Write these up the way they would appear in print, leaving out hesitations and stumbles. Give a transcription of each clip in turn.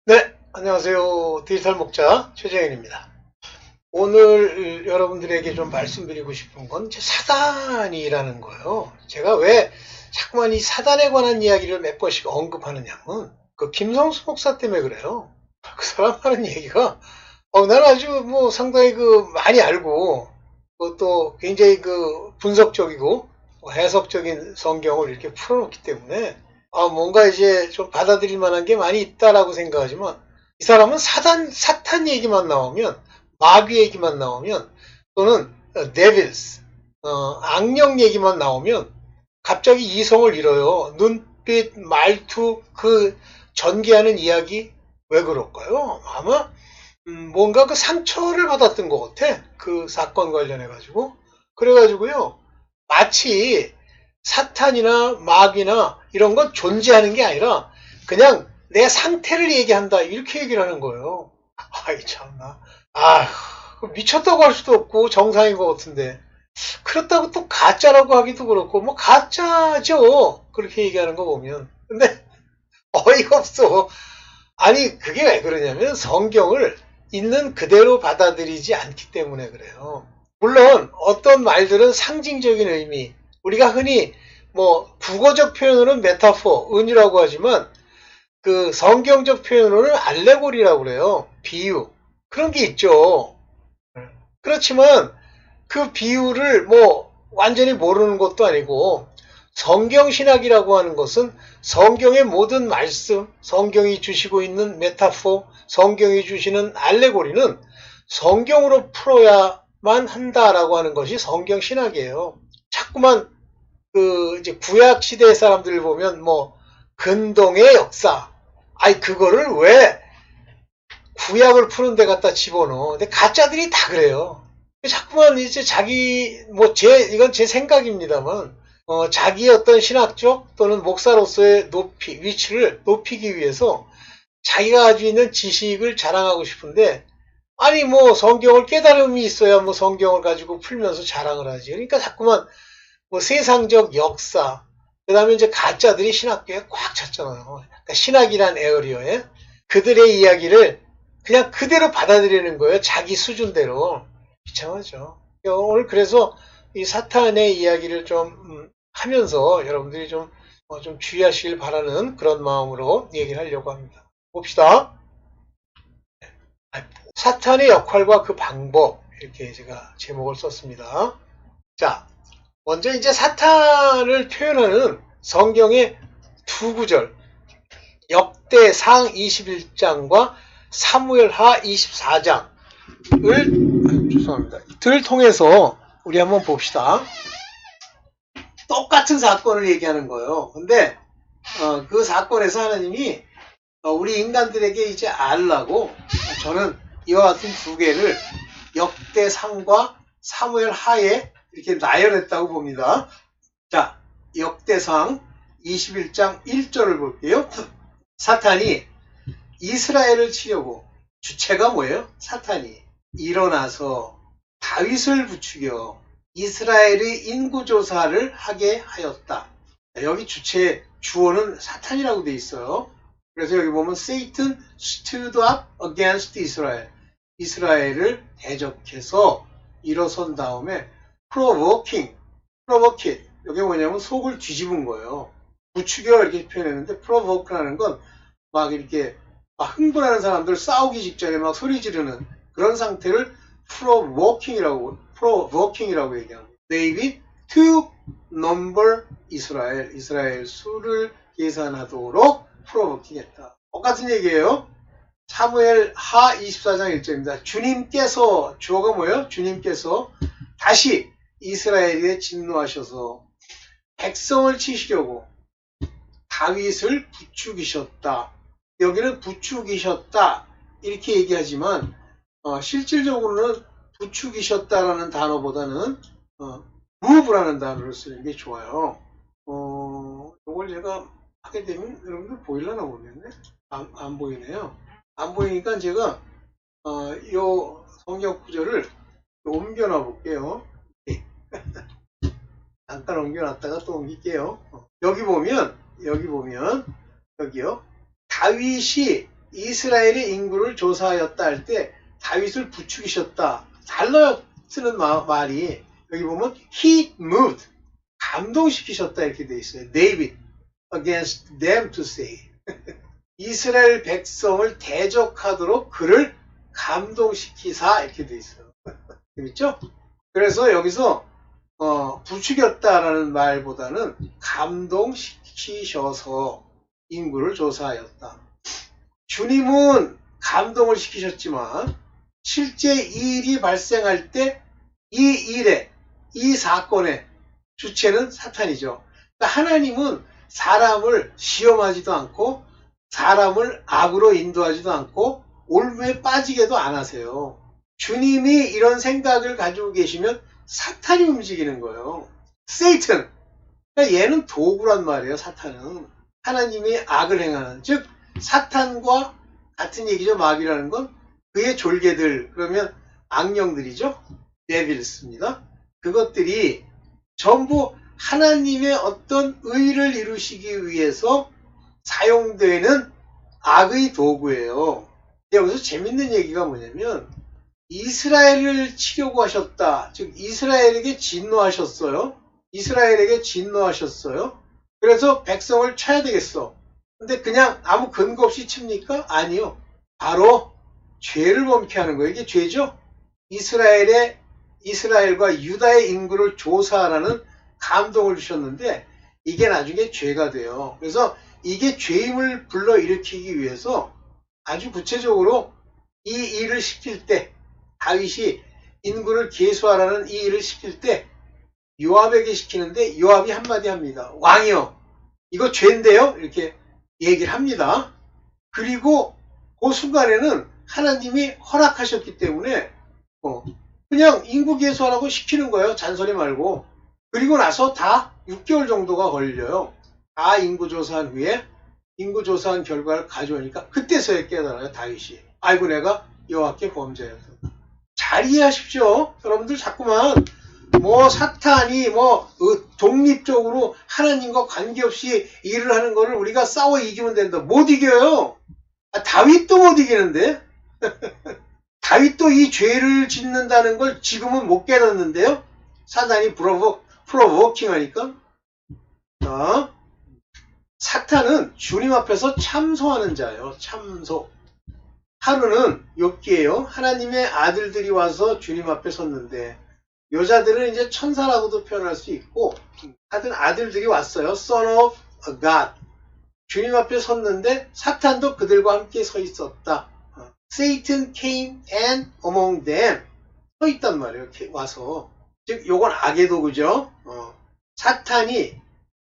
네, 안녕하세요. 디지털 목자 최재현입니다. 오늘 여러분들에게 좀 말씀드리고 싶은 건 이제 사단이라는 거예요. 제가 왜 자꾸만 이 사단에 관한 이야기를 몇 번씩 언급하느냐면 그 김성수 목사 때문에 그래요. 그 사람 하는 얘기가 난 아주 뭐 상당히 많이 알고 또 굉장히 분석적이고 해석적인 성경을 이렇게 풀어놓기 때문에 뭔가 이제 좀 받아들일 만한 게 많이 있다라고 생각하지만 이 사람은 사탄 얘기만 나오면 마귀 얘기만 나오면 또는 devils, 악령 얘기만 나오면 갑자기 이성을 잃어요. 눈빛, 말투, 그 전개하는 이야기 왜 그럴까요? 아마 뭔가 그 상처를 받았던 것 같아. 그 사건 관련해가지고. 그래가지고요. 마치 사탄이나 마귀나 이런 건 존재하는 게 아니라 그냥 내 상태를 얘기한다. 이렇게 얘기를 하는 거예요. 아이, 참나. 미쳤다고 할 수도 없고 정상인 것 같은데. 그렇다고 또 가짜라고 하기도 그렇고, 뭐, 가짜죠. 그렇게 얘기하는 거 보면. 근데 어이가 없어. 아니, 그게 왜 그러냐면 성경을 있는 그대로 받아들이지 않기 때문에 그래요. 물론 어떤 말들은 상징적인 의미, 우리가 흔히 뭐 국어적 표현으로는 메타포, 은유라고 하지만 그 성경적 표현으로는 알레고리라고 그래요. 비유. 그런 게 있죠. 그렇지만 그 비유를 뭐 완전히 모르는 것도 아니고 성경신학이라고 하는 것은 성경의 모든 말씀, 성경이 주시고 있는 메타포, 성경이 주시는 알레고리는 성경으로 풀어야만 한다라고 하는 것이 성경신학이에요. 자꾸만 이제 구약 시대 사람들을 보면 뭐 근동의 역사, 그거를 왜 구약을 푸는 데 갖다 집어넣어. 근데 가짜들이 다 그래요. 자꾸만 이제 이건 제 생각입니다만, 자기의 어떤 신학적 또는 목사로서의 위치를 높이기 위해서 자기가 가지고 있는 지식을 자랑하고 싶은데, 아니, 뭐, 성경을 깨달음이 있어야 뭐 성경을 가지고 풀면서 자랑을 하지. 그러니까 자꾸만 뭐 세상적 역사, 그 다음에 이제 가짜들이 신학교에 꽉 찼잖아요. 그러니까 신학이란 에어리어에 그들의 이야기를 그냥 그대로 받아들이는 거예요. 자기 수준대로. 비참하죠. 오늘 그래서 이 사탄의 이야기를 좀 하면서 여러분들이 좀 주의하시길 바라는 그런 마음으로 얘기를 하려고 합니다. 봅시다. 사탄의 역할과 그 방법, 이렇게 제가 제목을 썼습니다. 자, 먼저 이제 사탄을 표현하는 성경의 두 구절, 역대상 21장과 사무엘하 24장을 죄송합니다. 들 통해서 우리 한번 봅시다. 똑같은 사건을 얘기하는 거예요. 근데 그 사건에서 하나님이 우리 인간들에게 이제 알라고 저는 이와 같은 두 개를 역대상과 사무엘하에 이렇게 나열했다고 봅니다. 자, 역대상 21장 1절을 볼게요. 사탄이 이스라엘을 치려고, 주체가 뭐예요? 사탄이 일어나서 다윗을 부추겨 이스라엘의 인구조사를 하게 하였다. 여기 주어는 사탄이라고 돼 있어요. 그래서 여기 보면 Satan stood up against Israel. 이스라엘을 대적해서 일어선 다음에 provoke. 이게 뭐냐면 속을 뒤집은 거예요. 부추겨 이렇게 표현했는데 provoke라는 건 막 이렇게 막 흥분하는 사람들 싸우기 직전에 막 소리 지르는 그런 상태를 provoking이라고 얘기합니다. David to number 이스라엘 수를 계산하도록 provoking 했다. 똑같은 얘기예요. 사무엘 하 24장 1절입니다. 주님께서, 주어가 뭐예요? 주님께서 다시 이스라엘에 진노하셔서 백성을 치시려고 다윗을 부추기셨다. 여기는 부추기셨다 이렇게 얘기하지만 실질적으로는 부추기셨다라는 단어보다는 move라는 단어를 쓰는 게 좋아요. 이걸 제가 하게 되면 여러분들 보일라나 모르겠네. 안 보이네요. 안 보이니까 제가 이 성경 구절을 옮겨놔 볼게요. 잠깐 옮겨놨다가 또 옮길게요. 여기 보면 여기요. 다윗이 이스라엘의 인구를 조사하였다 할 때 다윗을 부추기셨다. 달러 쓰는 말이 여기 보면 he moved, 감동시키셨다 이렇게 돼 있어요. David against them to say. 이스라엘 백성을 대적하도록 그를 감동시키사 이렇게 돼 있어요. 재밌죠? 그래서 여기서 부추겼다라는 말보다는 감동시키셔서 인구를 조사하였다. 주님은 감동을 시키셨지만 실제 이 일이 발생할 때 이 일에, 이 사건의 주체는 사탄이죠. 그러니까 하나님은 사람을 시험하지도 않고 사람을 악으로 인도하지도 않고 올무에 빠지게도 안 하세요. 주님이 이런 생각을 가지고 계시면 사탄이 움직이는 거예요. 세이튼. 그러니까 얘는 도구란 말이에요. 사탄은. 하나님이 악을 행하는, 즉 사탄과 같은 얘기죠. 마귀라는 건 그의 졸개들, 그러면 악령들이죠. 데빌스입니다. 그것들이 전부 하나님의 어떤 의를 이루시기 위해서 사용되는 악의 도구예요. 여기서 재밌는 얘기가 뭐냐면 이스라엘을 치려고 하셨다. 즉 이스라엘에게 진노하셨어요. 이스라엘에게 진노하셨어요. 그래서 백성을 쳐야 되겠어. 근데 그냥 아무 근거 없이 칩니까? 아니요. 바로 죄를 범케 하는 거예요. 이게 죄죠. 이스라엘과 유다의 인구를 조사하라는 감동을 주셨는데 이게 나중에 죄가 돼요. 그래서 이게 죄임을 불러일으키기 위해서 아주 구체적으로 이 일을 시킬 때 다윗이 인구를 계수하라는 이 일을 시킬 때 요압에게 시키는데 요압이 한마디 합니다. 왕이요, 이거 죄인데요? 이렇게 얘기를 합니다. 그리고 그 순간에는 하나님이 허락하셨기 때문에 그냥 인구 계수하라고 시키는 거예요. 잔소리 말고. 그리고 나서 다 6개월 정도가 걸려요. 다 인구 조사한 후에 인구 조사한 결과를 가져오니까 그때서야 깨달아요. 다윗이. 아이고 내가 여호와께 범죄했다. 잘 이해하십시오. 여러분들 자꾸만 사탄이 독립적으로 하나님과 관계없이 일을 하는 거를 우리가 싸워 이기면 된다. 못 이겨요. 다윗도 못 이기는데. 다윗도 이 죄를 짓는다는 걸 지금은 못 깨닫는데요. 사탄이 프로보킹 하니까. 사탄은 주님 앞에서 참소하는 자예요. 참소. 하루는 욥기예요. 하나님의 아들들이 와서 주님 앞에 섰는데 여자들은 이제 천사라고도 표현할 수 있고 하여튼 아들들이 왔어요. Son of a God. 주님 앞에 섰는데 사탄도 그들과 함께 서 있었다. Satan came and among them. 서 있단 말이에요. 이렇게 와서. 즉 요건 악의 도구죠. 사탄이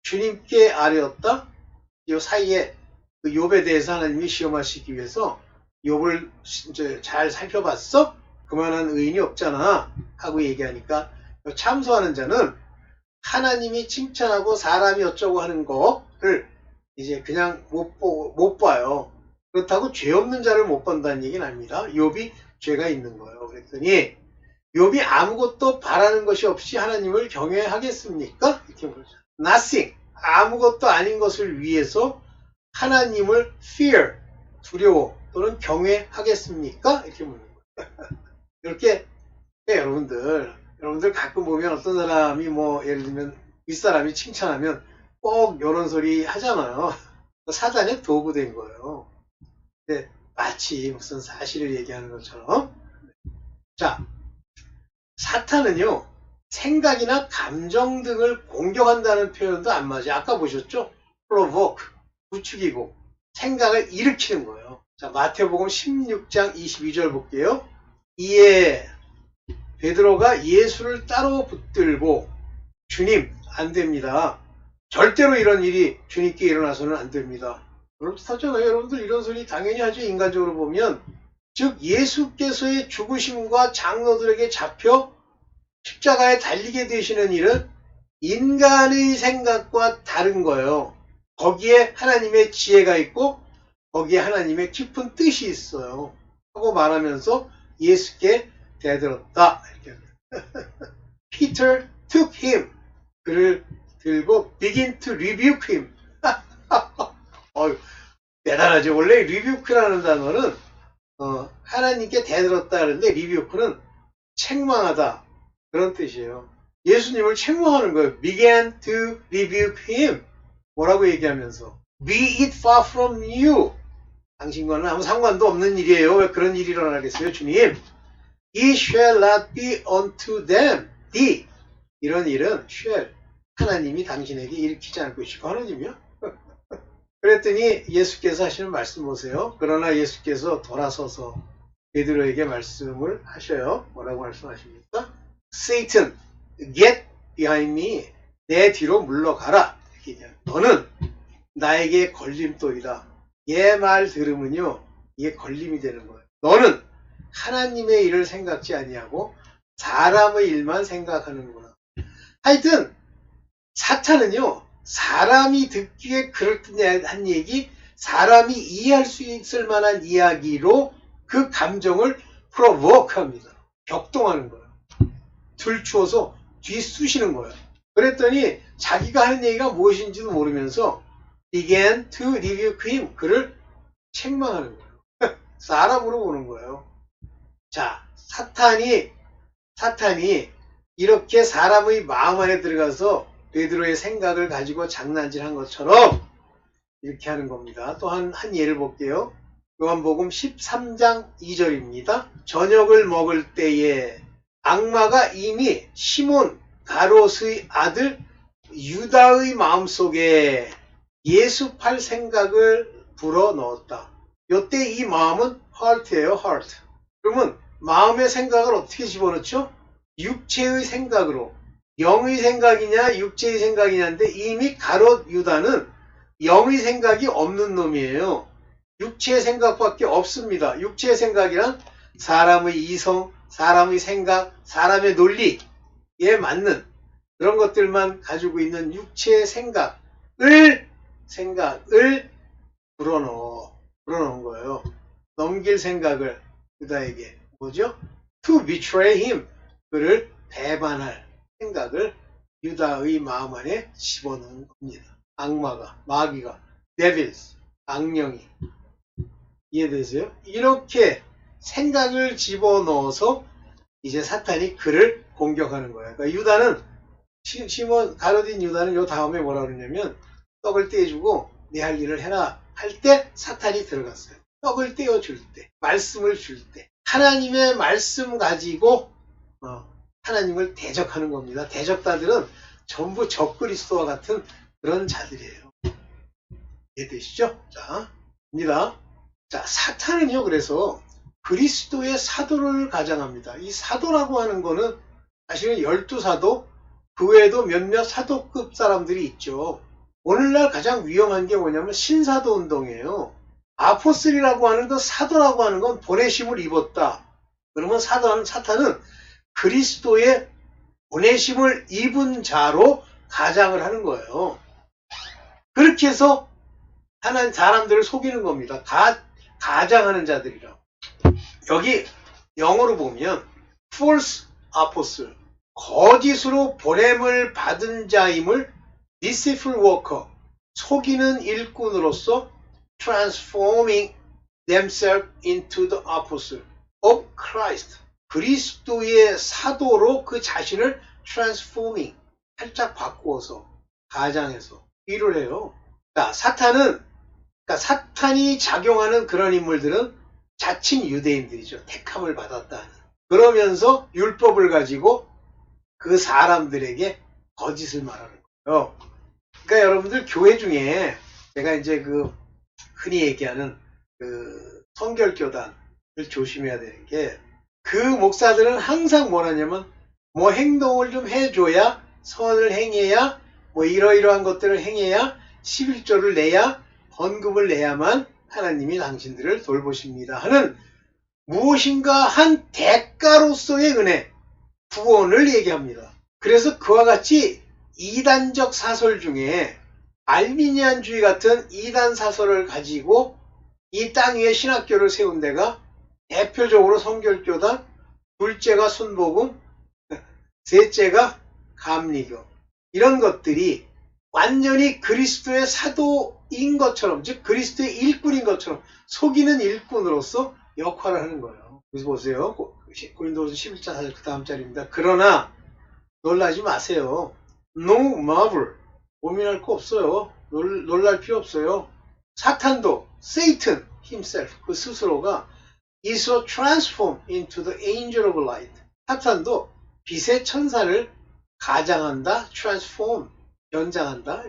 주님께 아뢰었다. 이 사이에 그 욥에 대해서 하나님이 시험하시기 위해서 욥을 이제 잘 살펴봤어? 그만한 의인이 없잖아 하고 얘기하니까 참소하는 자는 하나님이 칭찬하고 사람이 어쩌고 하는 거를 이제 그냥 못 봐요. 그렇다고 죄 없는 자를 못 본다는 얘기는 아닙니다. 욥이 죄가 있는 거예요. 그랬더니 욥이 아무것도 바라는 것이 없이 하나님을 경외하겠습니까? 이렇게 물었죠. Nothing. 아무것도 아닌 것을 위해서 하나님을 fear, 두려워 또는 경외하겠습니까? 이렇게 묻는 거예요. 이렇게 여러분들 가끔 보면 어떤 사람이 예를 들면 윗사람이 칭찬하면 꼭 이런 소리 하잖아요. 사단의 도구 된 거예요. 근데 마치 무슨 사실을 얘기하는 것처럼. 자, 사탄은요 생각이나 감정 등을 공격한다는 표현도 안 맞아요. 아까 보셨죠? provoke, 부추기고 생각을 일으키는 거예요. 자, 마태복음 16장 22절 볼게요. 이에 베드로가 예수를 따로 붙들고 주님, 안 됩니다. 절대로 이런 일이 주님께 일어나서는 안 됩니다. 그렇다잖아요. 여러분들 이런 소리 당연히 하죠. 인간적으로 보면. 즉 예수께서의 죽으심과 장로들에게 잡혀 십자가에 달리게 되시는 일은 인간의 생각과 다른 거예요. 거기에 하나님의 지혜가 있고 거기에 하나님의 깊은 뜻이 있어요. 하고 말하면서 예수께 대들었다. 이렇게. Peter took him. 그를 들고 begin to rebuke him. 대단하죠. 원래 리뷰크라는 단어는 하나님께 대들었다 하는데 리뷰크는 책망하다 그런 뜻이에요. 예수님을 책망하는 거예요. began to rebuke him. 뭐라고 얘기하면서 be it far from you. 당신과는 아무 상관도 없는 일이에요. 왜 그런 일이 일어나겠어요, 주님? It shall not be unto them. the 이런 일은 shall 하나님이 당신에게 일으키지 않을 것이고 하나님이요? 그랬더니 예수께서 하시는 말씀 보세요. 그러나 예수께서 돌아서서 베드로에게 말씀을 하셔요. 뭐라고 말씀하십니까? Satan, get behind me. 내 뒤로 물러가라. 너는 나에게 걸림돌이다. 얘 말 들으면요, 이게 걸림이 되는 거예요. 너는 하나님의 일을 생각지 아니하고 사람의 일만 생각하는구나. 하여튼 사탄은요, 사람이 듣기에 그럴듯한 얘기, 사람이 이해할 수 있을 만한 이야기로 그 감정을 프로보크합니다. 격동하는 거예요. 들추어서 뒤쑤시는 거예요. 그랬더니 자기가 하는 얘기가 무엇인지도 모르면서 began to rebuke him. 그를 책망하는 거예요. 사람으로 보는 거예요. 자, 사탄이 이렇게 사람의 마음 안에 들어가서 베드로의 생각을 가지고 장난질한 것처럼 이렇게 하는 겁니다. 또 한 예를 볼게요. 요한복음 13장 2절입니다. 저녁을 먹을 때에 악마가 이미 시몬 가롯의 아들 유다의 마음속에 예수 팔 생각을 불어넣었다. 요때 이 마음은 heart예요, heart. 그러면 마음의 생각을 어떻게 집어넣죠? 육체의 생각으로. 영의 생각이냐 육체의 생각이냐인데 이미 가롯 유다는 영의 생각이 없는 놈이에요. 육체의 생각밖에 없습니다. 육체의 생각이란 사람의 이성, 사람의 생각, 사람의 논리에 맞는 그런 것들만 가지고 있는 육체의 생각을 불어넣은 거예요. 넘길 생각을 유다에게 뭐죠? To betray him. 그를 배반할 생각을 유다의 마음 안에 집어넣은 겁니다. 악마가, 마귀가, devils, 악령이. 이해되세요? 이렇게 생각을 집어넣어서 이제 사탄이 그를 공격하는 거예요. 그러니까 유다는, 시몬 가룟인 유다는 요 다음에 뭐라 그러냐면 떡을 떼주고 내 할 일을 해라 할 때 사탄이 들어갔어요. 떡을 떼어줄 때, 말씀을 줄 때, 하나님의 말씀 가지고 하나님을 대적하는 겁니다. 대적자들은 전부 적그리스도와 같은 그런 자들이에요. 이해되시죠? 자, 입니다. 자, 사탄은요, 그래서 그리스도의 사도를 가장합니다. 이 사도라고 하는 거는 사실은 12사도, 그 외에도 몇몇 사도급 사람들이 있죠. 오늘날 가장 위험한 게 뭐냐면 신사도 운동이에요. 아포슬이라고 하는 건, 사도라고 하는 건 보내심을 입었다. 그러면 사탄은 그리스도의 보내심을 입은 자로 가장을 하는 거예요. 그렇게 해서 하나님 사람들을 속이는 겁니다. 가장하는 자들이라고. 여기 영어로 보면 false apostle, 거짓으로 보냄을 받은 자임을 deceitful worker, 속이는 일꾼으로서 transforming themselves into the apostle of Christ, 그리스도의 사도로 그 자신을 transforming, 살짝 바꾸어서 가장해서 일을 해요. 그러니까 사탄이 작용하는 그런 인물들은 자칭 유대인들이죠. 택함을 받았다. 그러면서 율법을 가지고 그 사람들에게 거짓을 말하는 거예요. 그러니까 여러분들 교회 중에 제가 이제 흔히 얘기하는 성결교단을 조심해야 되는 게, 그 목사들은 항상 뭐라냐면 뭐 행동을 좀 해줘야, 선을 행해야, 뭐 이러이러한 것들을 행해야, 11조를 내야, 헌금을 내야만 하나님이 당신들을 돌보십니다 하는 무엇인가 한 대가로서의 은혜, 구원을 얘기합니다. 그래서 그와 같이 이단적 사설 중에 알미니안주의 같은 이단 사설을 가지고 이 땅 위에 신학교를 세운 데가 대표적으로 성결교단, 둘째가 순복음, 셋째가 감리교, 이런 것들이 완전히 그리스도의 사도인 것처럼, 즉 그리스도의 일꾼인 것처럼 속이는 일꾼으로서 역할을 하는 거예요. 그래서 보세요. 고린도후서 11장 4절 그 다음 절입니다. 그러나 놀라지 마세요. No marvel. 고민할 거 없어요. 놀랄 필요 없어요. 사탄도 Satan himself 그 스스로가 is so transformed into the angel of light. 사탄도 빛의 천사를 가장한다, transform, 연장한다.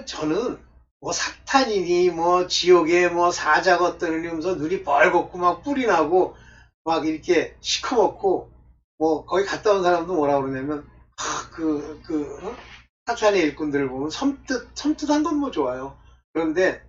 저는 뭐 사탄이니 뭐 지옥에 뭐 사자가 떠내리면서 눈이 벌겋고 막 뿔이 나고 막 이렇게 시커멓고 뭐 거기 갔다 온 사람도 뭐라 그러냐면 사탄의 일꾼들을 보면 섬뜩한 건 뭐 좋아요. 그런데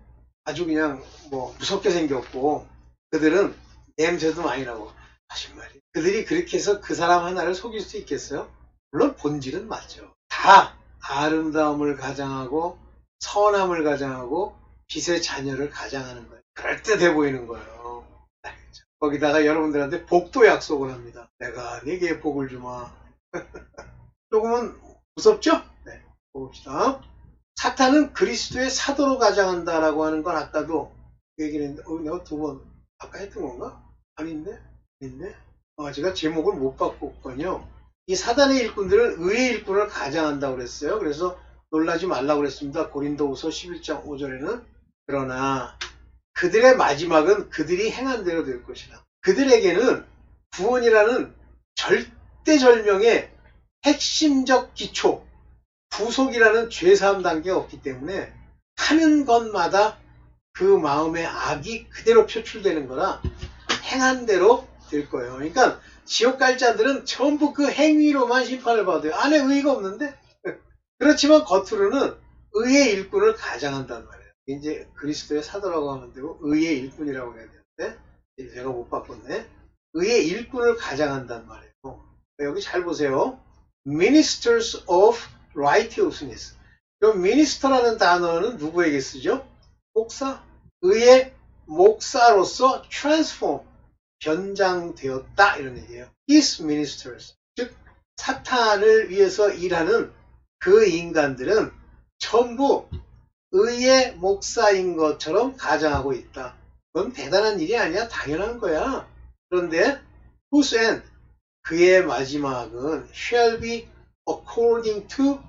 아주 그냥 뭐 무섭게 생겼고 그들은 냄새도 많이 나고 하신 말이에요. 그들이 그렇게 해서 그 사람 하나를 속일 수 있겠어요? 물론 본질은 맞죠. 다 아름다움을 가장하고 선함을 가장하고 빛의 자녀를 가장하는 거예요. 그럴듯해 보이는 거예요. 거기다가 여러분들한테 복도 약속을 합니다. 내가 네게 복을 주마. 조금은 무섭죠? 네, 봅시다. 사탄은 그리스도의 사도로 가장한다라고 하는 건 아까도 얘기를 했는데 내가 두 번 아까 했던 건가? 아닌데? 제가 제목을 못 바꿨군요. 이 사단의 일꾼들은 의의 일꾼을 가장한다고 그랬어요. 그래서 놀라지 말라고 그랬습니다. 고린도후서 11장 5절에는 그러나 그들의 마지막은 그들이 행한 대로 될 것이라. 그들에게는 구원이라는 절대절명의 핵심적 기초, 구속이라는 죄사함 단계가 없기 때문에 하는 것마다 그 마음의 악이 그대로 표출되는 거라 행한 대로 될 거예요. 그러니까 지옥 갈 자들은 전부 그 행위로만 심판을 받아요. 안에 의의가 없는데? 그렇지만 겉으로는 의의 일꾼을 가장한단 말이에요. 이제 그리스도의 사도라고 하면 되고 의의 일꾼이라고 해야 되는데 제가 못 바꿨네. 의의 일꾼을 가장한단 말이에요. 여기 잘 보세요. Ministers of Righteousness. 이 minister라는 단어는 누구에게 쓰죠? 목사. 의의 목사로서 transform, 변장되었다 이런 얘기예요. His ministers. 즉 사탄을 위해서 일하는 그 인간들은 전부 의의 목사인 것처럼 가장하고 있다. 그건 대단한 일이 아니야. 당연한 거야. 그런데 whose end? 그의 마지막은 shall be according to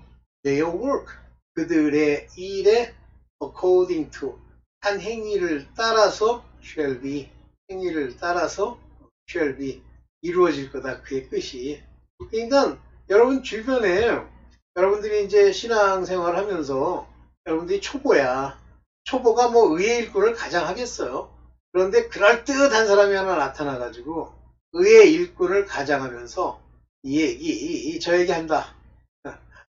their work. 그들의 일에 according to 한 행위를 따라서 shall be 행위를 따라서 shall be 이루어질 거다. 그의 끝이. 그러니까 여러분 주변에 여러분들이 이제 신앙생활 하면서 여러분들이 초보야. 초보가 뭐 의의 일꾼을 가장 하겠어요. 그런데 그럴듯한 사람이 하나 나타나가지고 의의 일꾼을 가장하면서 이 얘기, 저 얘기 한다.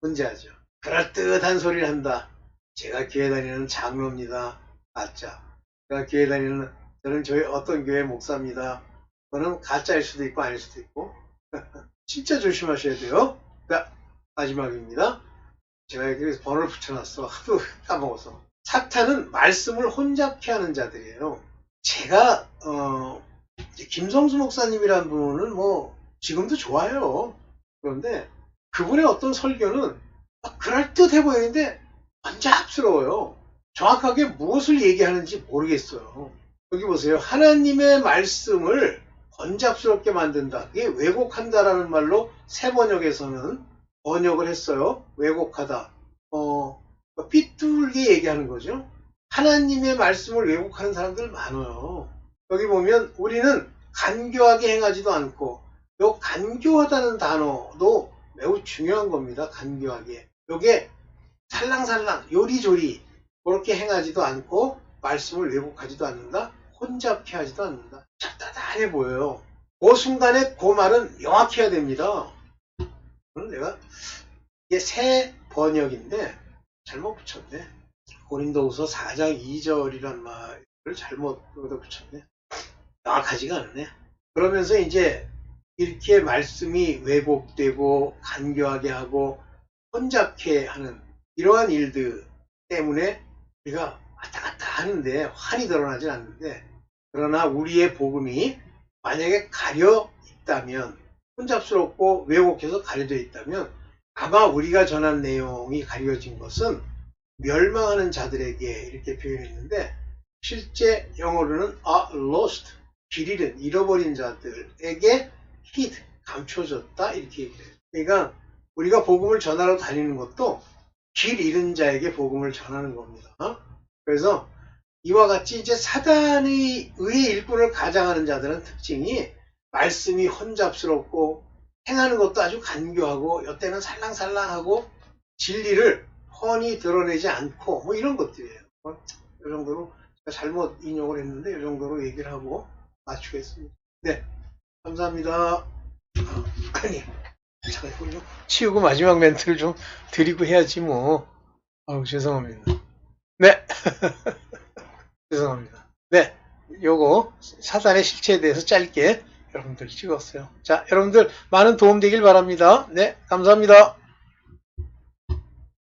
문제하죠. 그럴듯한 소리를 한다. 제가 교회 다니는 장로입니다. 가짜. 제가 교회 다니는, 저는 저희 어떤 교회 목사입니다. 그거는 가짜일 수도 있고 아닐 수도 있고. 진짜 조심하셔야 돼요. 자, 마지막입니다. 제가 여기서 번호를 붙여놨어. 하도 까먹어서. 사탄은 말씀을 혼잡케 하는 자들이에요. 제가 김성수 목사님이라는 분은 뭐 지금도 좋아요. 그런데 그분의 어떤 설교는 그럴듯해 보이는데 번잡스러워요. 정확하게 무엇을 얘기하는지 모르겠어요. 여기 보세요. 하나님의 말씀을 번잡스럽게 만든다. 이게 왜곡한다라는 말로 새 번역에서는 번역을 했어요. 왜곡하다. 삐뚤게 얘기하는 거죠. 하나님의 말씀을 왜곡하는 사람들 많아요. 여기 보면 우리는 간교하게 행하지도 않고, 요 간교하다는 단어도 매우 중요한 겁니다. 간교하게. 요게 살랑살랑 요리조리 그렇게 행하지도 않고 말씀을 왜곡하지도 않는다. 혼잡케 하지도 않는다. 잡다단해 보여요. 그 순간에 그 말은 명확해야 됩니다. 내가 이게 새 번역인데 잘못 붙였네. 고린도후서 4장 2절이란 말을 잘못 붙였네. 명확하지가 않네. 그러면서 이제 이렇게 말씀이 왜곡되고 간교하게 하고 혼잡케 하는 이러한 일들 때문에 우리가 왔다 갔다 하는데 환히 드러나진 않는데, 그러나 우리의 복음이 만약에 가려 있다면, 혼잡스럽고 왜곡해서 가려져 있다면 아마 우리가 전한 내용이 가려진 것은 멸망하는 자들에게 이렇게 표현했는데 실제 영어로는 are lost, 길 잃은, 잃어버린 자들에게 hid, 감춰졌다 이렇게 얘기해요. 그러니까 우리가 복음을 전하러 다니는 것도 길 잃은 자에게 복음을 전하는 겁니다. 그래서 이와 같이 이제 사단의 의의 일꾼을 가장하는 자들은 특징이 말씀이 혼잡스럽고 행하는 것도 아주 간교하고 여태는 살랑살랑하고 진리를 훤히 드러내지 않고 뭐 이런 것들이에요. 이 정도로 제가 잘못 인용을 했는데 이 정도로 얘기를 하고 맞추겠습니다. 네, 감사합니다. 아니, 잠깐 이걸 좀 치우고 마지막 멘트를 좀 드리고 해야지 뭐. 아우 죄송합니다. 네, 죄송합니다. 네, 요거 사단의 실체에 대해서 짧게 여러분들 찍었어요. 자, 여러분들 많은 도움 되길 바랍니다. 네, 감사합니다.